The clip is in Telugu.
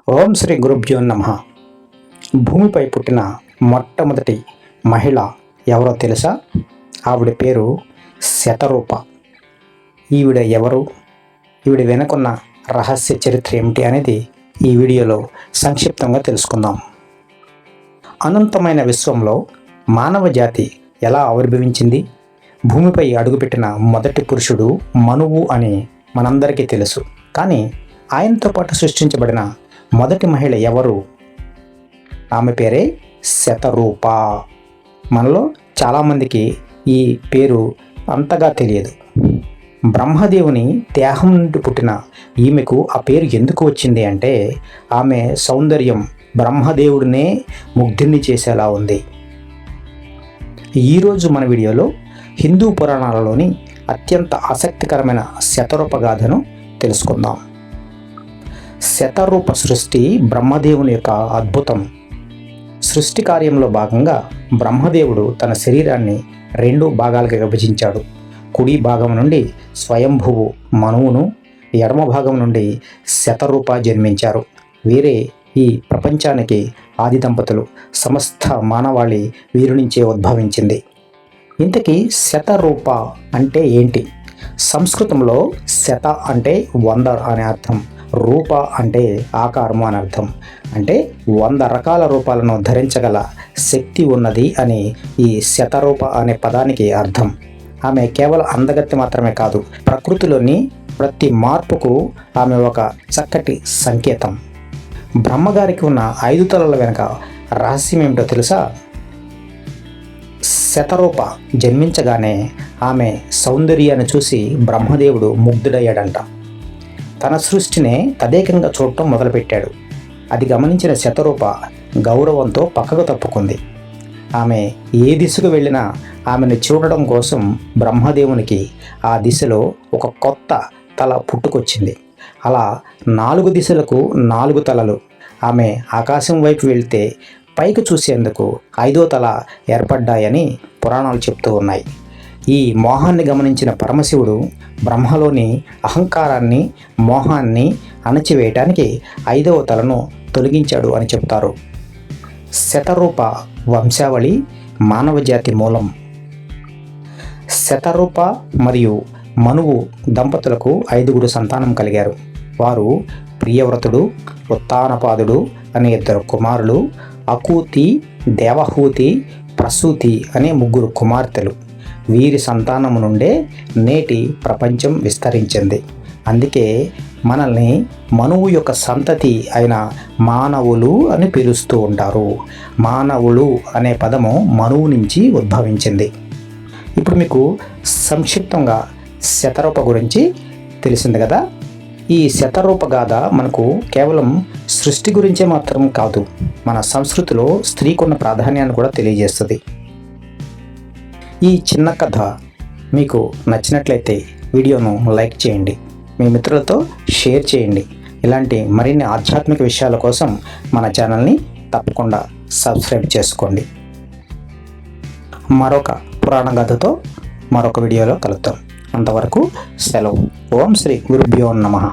ఓం శ్రీ గురుభ్యో నమః. భూమిపై పుట్టిన మొట్టమొదటి మహిళ ఎవరో తెలుసా? ఆవిడ పేరు శతరూప. ఈవిడ ఎవరు, ఈవిడ వెనుకున్న రహస్య చరిత్ర ఏమిటి అనేది ఈ వీడియోలో సంక్షిప్తంగా తెలుసుకుందాం. అనంతమైన విశ్వంలో మానవ జాతి ఎలా ఆవిర్భవించింది? భూమిపై అడుగుపెట్టిన మొదటి పురుషుడు మనువు అని మనందరికీ తెలుసు. కానీ ఆయనతో పాటు సృష్టించబడిన మొదటి మహిళ ఎవరు? ఆమె పేరే శతరూప. మనలో చాలామందికి ఈ పేరు అంతగా తెలియదు. బ్రహ్మదేవుని దేహం నుండి పుట్టిన ఈమెకు ఆ పేరు ఎందుకు వచ్చింది అంటే, ఆమె సౌందర్యం బ్రహ్మదేవుడినే ముగ్ధుని చేసేలా ఉంది. ఈరోజు మన వీడియోలో హిందూ పురాణాలలోని అత్యంత ఆసక్తికరమైన శతరూప గాథను తెలుసుకుందాం. శతరూప సృష్టి బ్రహ్మదేవుని యొక్క అద్భుతం. సృష్టి కార్యంలో భాగంగా బ్రహ్మదేవుడు తన శరీరాన్ని 2 భాగాలుగా విభజించాడు. కుడి భాగం నుండి స్వయంభువు మనువును, ఎడమ భాగం నుండి శతరూప జన్మించారు. వీరే ఈ ప్రపంచానికి ఆది దంపతులు. సమస్త మానవాళి వీరి నుంచే ఉద్భవించింది. ఇంతకీ శతరూప అంటే ఏంటి? సంస్కృతంలో శత అంటే 100 అనే అర్థం, రూప అంటే ఆకారము అని అర్థం. అంటే 100 రకాల రూపాలను ధరించగల శక్తి ఉన్నది అని ఈ శతరూప అనే పదానికి అర్థం. ఆమె కేవలం అందగత్తె మాత్రమే కాదు, ప్రకృతిలోని ప్రతి మార్పుకు ఆమె ఒక చక్కటి సంకేతం. బ్రహ్మగారికి ఉన్న 5 తలల వెనుక రహస్యం ఏమిటో తెలుసా? శతరూప జన్మించగానే ఆమె సౌందర్యాన్ని చూసి బ్రహ్మదేవుడు ముగ్ధుడయ్యాడంట. తన సృష్టినే తదేకంగా చూడటం మొదలుపెట్టాడు. అది గమనించిన శతరూప గౌరవంతో పక్కకు తప్పుకుంది. ఆమె ఏ దిశకు వెళ్ళినా ఆమెను చూడడం కోసం బ్రహ్మదేవునికి ఆ దిశలో ఒక కొత్త తల పుట్టుకొచ్చింది. అలా 4 దిశలకు 4 తలలు. ఆమె ఆకాశం వైపు వెళ్తే పైకి చూసేందుకు 5వ తల ఏర్పడ్డాయని పురాణాలు చెప్తూ ఉన్నాయి. ఈ మోహాన్ని గమనించిన పరమశివుడు బ్రహ్మలోని అహంకారాన్ని, మోహాన్ని అణచివేయటానికి 5వ తలను తొలగించాడు అని చెప్తారు. శతరూప వంశావళి మానవ జాతి మూలం. శతరూప మరియు మనువు దంపతులకు 5గురు సంతానం కలిగారు. వారు ప్రియవ్రతుడు, ఉత్తానపాదుడు అనే 2 కుమారులు, అకూతి, దేవహూతి, ప్రసూతి అనే 3 కుమార్తెలు. వీరి సంతానము నుండే నేటి ప్రపంచం విస్తరించింది. అందుకే మనల్ని మనువు యొక్క సంతతి అయిన మానవులు అని పిలుస్తూ ఉంటారు. మానవులు అనే పదము మనువు నుంచి ఉద్భవించింది. ఇప్పుడు మీకు సంక్షిప్తంగా శతరూప గురించి తెలిసింది కదా. ఈ శతరూప గాథ మనకు కేవలం సృష్టి గురించే మాత్రం కాదు, మన సంస్కృతిలో స్త్రీకున్న ప్రాధాన్యాన్ని కూడా తెలియజేస్తుంది. ఈ చిన్న కథ మీకు నచ్చినట్లయితే వీడియోను లైక్ చేయండి, మీ మిత్రులతో షేర్ చేయండి. ఇలాంటి మరిన్ని ఆధ్యాత్మిక విషయాల కోసం మన ఛానల్ని తప్పకుండా సబ్స్క్రైబ్ చేసుకోండి. మరొక పురాణ గాథతో మరొక వీడియోలో కలుద్దాం. అంతవరకు సెలవు. ఓం శ్రీ గురుభ్యో నమః.